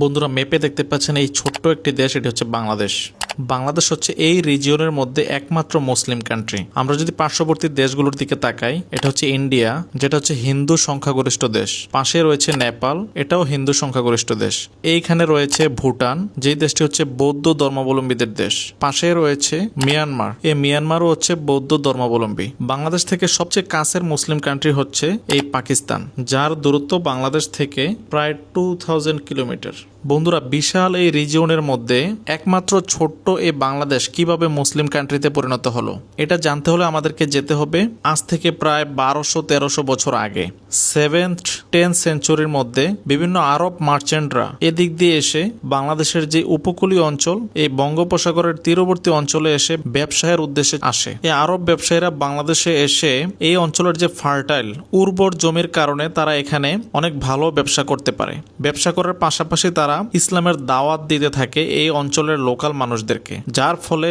বন্ধুরা ম্যাপে দেখতে পাচ্ছেন এই ছোট্ট একটি দেশ, এটি হচ্ছে বাংলাদেশ। বাংলাদেশ হচ্ছে এই রিজিয়নের মধ্যে একমাত্র মুসলিম কান্ট্রি। আমরা যদি পার্শ্ববর্তী দেশগুলোর দিকে তাকাই, এটা হচ্ছে ইন্ডিয়া, যেটা হচ্ছে হিন্দু সংখ্যাগরিষ্ঠ দেশ। পাশে রয়েছে নেপাল, এটাও হিন্দু সংখ্যাগরিষ্ঠ দেশ। এইখানে রয়েছে ভুটান, যেই দেশটি হচ্ছে বৌদ্ধ ধর্মাবলম্বীদের দেশ। পাশে রয়েছে মিয়ানমার, এই মিয়ানমারও হচ্ছে বৌদ্ধ ধর্মাবলম্বী। বাংলাদেশ থেকে সবচেয়ে কাছের মুসলিম কান্ট্রি হচ্ছে এই পাকিস্তান, যার দূরত্ব বাংলাদেশ থেকে প্রায় 2000 কিলোমিটার। বন্ধুরা, বিশাল এই রিজিয়নের মধ্যে একমাত্র ছোট্ট এই বাংলাদেশ কিভাবে মুসলিম কান্ট্রিতে পরিণত হলো, এটা জানতে হলে আমাদেরকে যেতে হবে আজ থেকে প্রায় 1200-1300 বছর আগে। 7th-10th সেঞ্চুরির মধ্যে বিভিন্ন আরব মার্চেন্টরা এদিক দিয়ে এসে বাংলাদেশের যে উপকূলীয় অঞ্চল, এই বঙ্গোপসাগরের তীরবর্তী অঞ্চলে এসে ব্যবসায়ের উদ্দেশ্যে আসে। এই আরব ব্যবসায়ীরা বাংলাদেশে এসে এই অঞ্চলের যে ফার্টাইল উর্বর জমির কারণে তারা এখানে অনেক ভালো ব্যবসা করতে পারে। ব্যবসা করার পাশাপাশি তারা ইসলামের দাওয়াত দিতে থাকে এই অঞ্চলের লোকাল মানুষদেরকে, যার ফলে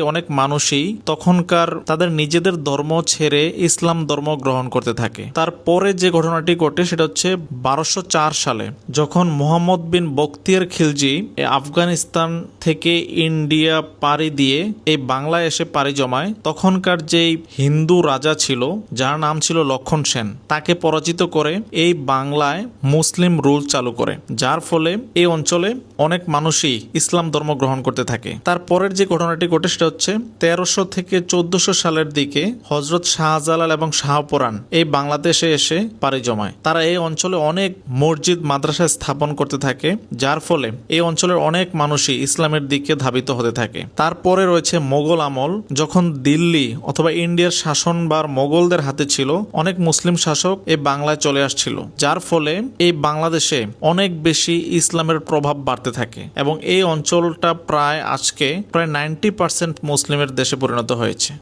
অনেক মানুষই তখনকার তাদের নিজেদের ধর্ম ছেড়ে ইসলাম ধর্ম গ্রহণ করতে থাকে। তারপরে যে ঘটনাটি ঘটে সেটা হচ্ছে 1204 সালে, যখন মোহাম্মদ বিন বখতিয়ার খিলজি আফগানিস্তান থেকে ইন্ডিয়া পাড়ি দিয়ে এই বাংলায় এসে পাড়ি জমায়। তখনকার যেই হিন্দু রাজা ছিল, যার নাম ছিল লক্ষণ সেন, তাকে পরাজিত করে এই বাংলায় মুসলিম রুল চালু করে, যার ফলে এই অঞ্চলে অনেক মানুষই ইসলাম ধর্ম গ্রহণ করতে থাকে। তারপরের যে ঘটনাটি ঘটে সেটা হচ্ছে 1300 থেকে 1400 সালের দিকে হযরত শাহজালাল এবং শাহপরান এই বাংলাদেশে এসে পাড়ি জমায়। তারা এই অঞ্চলে অনেক মসজিদ মাদ্রাসা স্থাপন করতে থাকে, যার ফলে এই অঞ্চলের অনেক মানুষই ইসলামের দিকে ধাবিত হতে থাকে। তারপরে রয়েছে মোগল আমল, যখন দিল্লি অথবা ইন্ডিয়ার শাসনভার মোগলদের হাতে ছিল, অনেক মুসলিম শাসক এই বাংলায় চলে আসছিল, যার ফলে এই বাংলাদেশে অনেক বেশি ইসলামের প্রভাব বাড়তে থাকে এবং এই অঞ্চলটা প্রায় আজকে প্রায় 90% মুসলিমের দেশে পরিণত হয়েছে।